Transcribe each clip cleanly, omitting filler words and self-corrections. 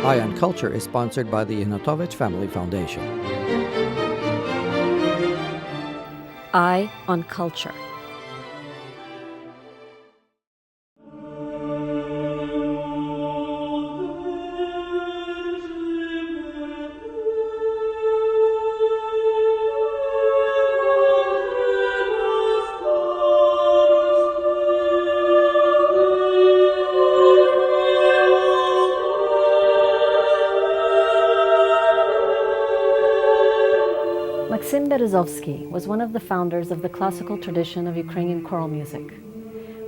Eye on Culture is sponsored by the Inatovich Family Foundation. Eye on Culture. Maksym Berezovsky was one of the founders of the classical tradition of Ukrainian choral music.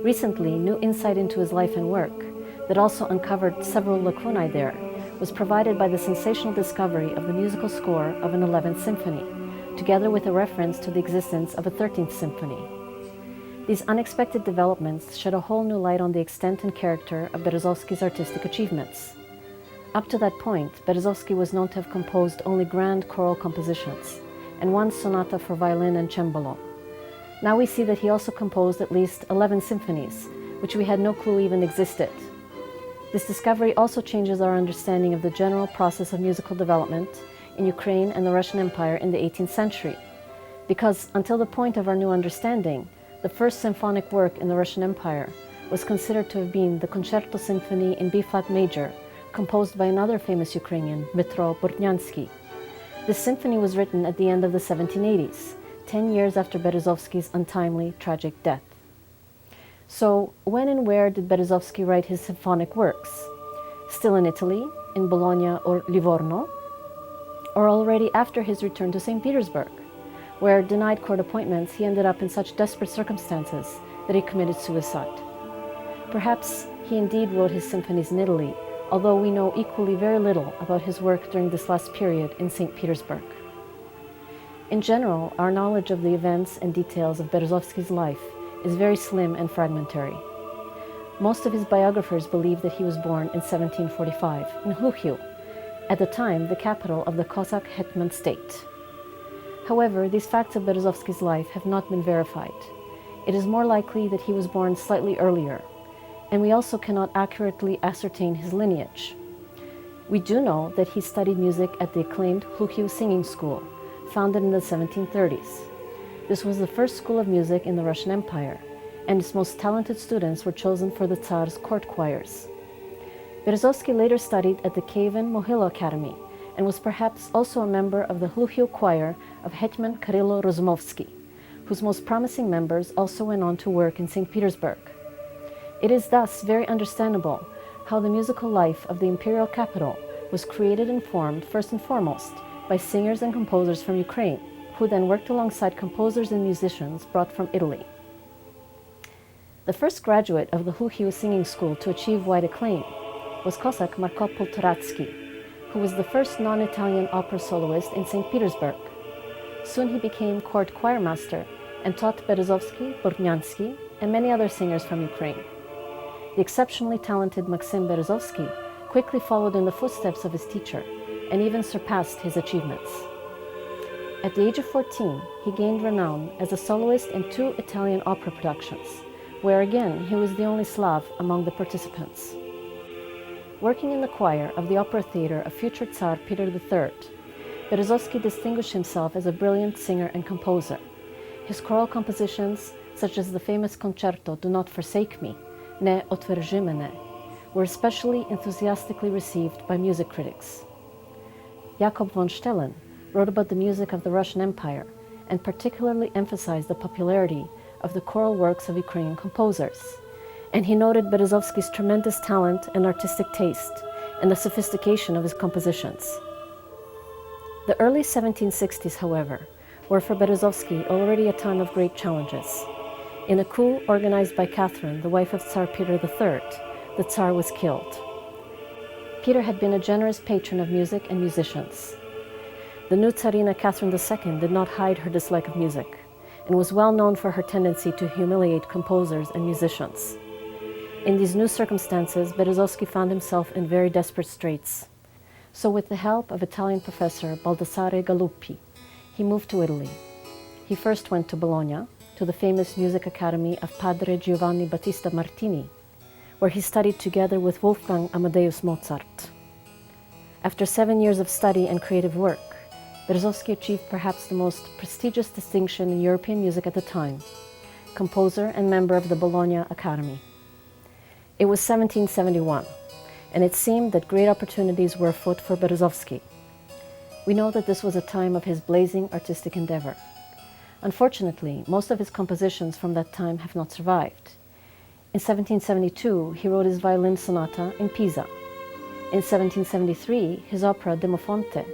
Recently, new insight into his life and work, that also uncovered several lacunae there, was provided by the sensational discovery of the musical score of an 11th symphony, together with a reference to the existence of a 13th symphony. These unexpected developments shed a whole new light on the extent and character of Berezovsky's artistic achievements. Up to that point, Berezovsky was known to have composed only grand choral compositions, and one sonata for violin and cembalo. Now we see that he also composed at least 11 symphonies, which we had no clue even existed. This discovery also changes our understanding of the general process of musical development in Ukraine and the Russian Empire in the 18th century, because until the point of our new understanding, the first symphonic work in the Russian Empire was considered to have been the Concerto Symphony in B-flat major, composed by another famous Ukrainian, Dmytro Bortnyansky. This symphony was written at the end of the 1780s, 10 years after Berezovsky's untimely, tragic death. So, when and where did Berezovsky write his symphonic works? Still in Italy, in Bologna or Livorno? Or already after his return to St. Petersburg, where, denied court appointments, he ended up in such desperate circumstances that he committed suicide? Perhaps he indeed wrote his symphonies in Italy, although we know equally very little about his work during this last period in St. Petersburg. In general, our knowledge of the events and details of Berezovsky's life is very slim and fragmentary. Most of his biographers believe that he was born in 1745 in Hluchiu, at the time the capital of the Cossack Hetman state. However, these facts of Berezovsky's life have not been verified. It is more likely that he was born slightly earlier, and we also cannot accurately ascertain his lineage. We do know that he studied music at the acclaimed Hluchiu Singing School, founded in the 1730s. This was the first school of music in the Russian Empire, and its most talented students were chosen for the Tsar's court choirs. Berezovsky later studied at the Kievan Mohyla Academy, and was perhaps also a member of the Hluchiu choir of Hetman Kirillo Rozumovsky, whose most promising members also went on to work in St. Petersburg. It is thus very understandable how the musical life of the imperial capital was created and formed first and foremost by singers and composers from Ukraine, who then worked alongside composers and musicians brought from Italy. The first graduate of the Hluchiu Singing School to achieve wide acclaim was Cossack Marko Poltoratsky, who was the first non-Italian opera soloist in St. Petersburg. Soon he became court choir master and taught Berezovsky, Bortnyansky, and many other singers from Ukraine. The exceptionally talented Maksym Berezovsky quickly followed in the footsteps of his teacher and even surpassed his achievements. At the age of 14, he gained renown as a soloist in 2 Italian opera productions, where again he was the only Slav among the participants. Working in the choir of the opera theater of future Tsar Peter III, Berezovsky distinguished himself as a brilliant singer and composer. His choral compositions, such as the famous concerto Do Not Forsake Me, Ne Otverži mene, were especially enthusiastically received by music critics. Jakob von Stellen wrote about the music of the Russian Empire and particularly emphasized the popularity of the choral works of Ukrainian composers, and he noted Berezovsky's tremendous talent and artistic taste and the sophistication of his compositions. The early 1760s, however, were for Berezovsky already a time of great challenges. In a coup organized by Catherine, the wife of Tsar Peter III, the Tsar was killed. Peter had been a generous patron of music and musicians. The new Tsarina Catherine II did not hide her dislike of music, and was well known for her tendency to humiliate composers and musicians. In these new circumstances, Berezovsky found himself in very desperate straits. So with the help of Italian professor Baldassare Galuppi, he moved to Italy. He first went to Bologna, to the famous music academy of Padre Giovanni Battista Martini, where he studied together with Wolfgang Amadeus Mozart. After 7 years of study and creative work, Berezovsky achieved perhaps the most prestigious distinction in European music at the time, composer and member of the Bologna Academy. It was 1771, and it seemed that great opportunities were afoot for Berezovsky. We know that this was a time of his blazing artistic endeavor. Unfortunately, most of his compositions from that time have not survived. In 1772, he wrote his violin sonata in Pisa. In 1773, his opera Demofonte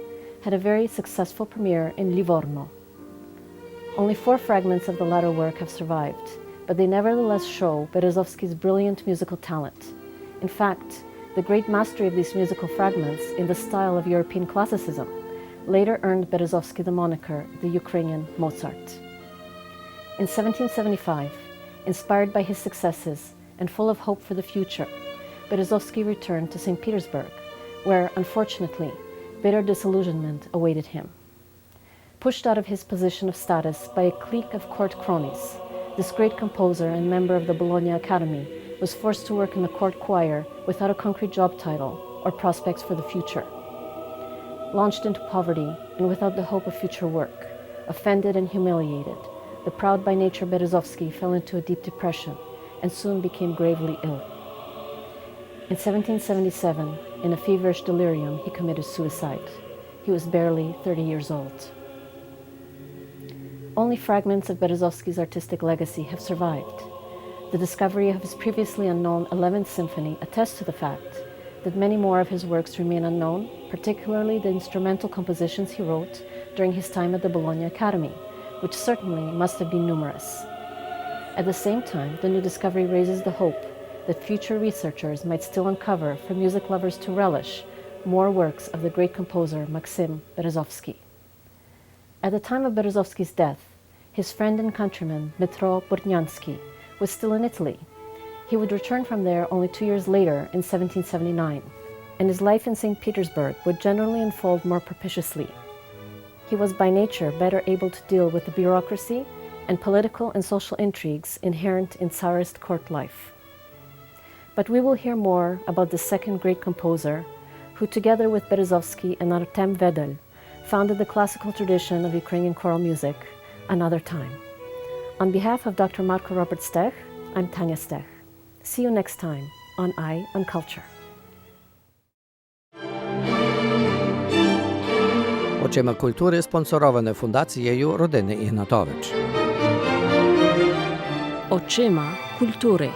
had a very successful premiere in Livorno. Only 4 fragments of the latter work have survived, but they nevertheless show Berezovsky's brilliant musical talent. In fact, the great mastery of these musical fragments in the style of European classicism later earned Berezovsky the moniker the Ukrainian Mozart. In 1775, inspired by his successes and full of hope for the future, Berezovsky returned to St. Petersburg, where, unfortunately, bitter disillusionment awaited him. Pushed out of his position of status by a clique of court cronies, this great composer and member of the Bologna Academy was forced to work in the court choir without a concrete job title or prospects for the future. Launched into poverty and without the hope of future work, offended and humiliated, the proud by nature Berezovsky fell into a deep depression and soon became gravely ill. In 1777, in a feverish delirium, he committed suicide. He was barely 30 years old. Only fragments of Berezovsky's artistic legacy have survived. The discovery of his previously unknown 11th Symphony attests to the fact that many more of his works remain unknown, particularly the instrumental compositions he wrote during his time at the Bologna Academy, which certainly must have been numerous. At the same time, the new discovery raises the hope that future researchers might still uncover for music lovers to relish more works of the great composer Maksym Berezovsky. At the time of Berezovsky's death, his friend and countryman Dmytro Bortnyansky was still in Italy. He would return from there only 2 years later in 1779, and his life in St. Petersburg would generally unfold more propitiously. He was by nature better able to deal with the bureaucracy and political and social intrigues inherent in Tsarist court life. But we will hear more about the second great composer, who together with Berezovsky and Artem Vedel founded the classical tradition of Ukrainian choral music another time. On behalf of Dr. Marko Robert Stech, I'm Tania Stech. See you next time on Eye on Culture. Очима культури спонсороване фундацією родини Ігнатович. Очима культури.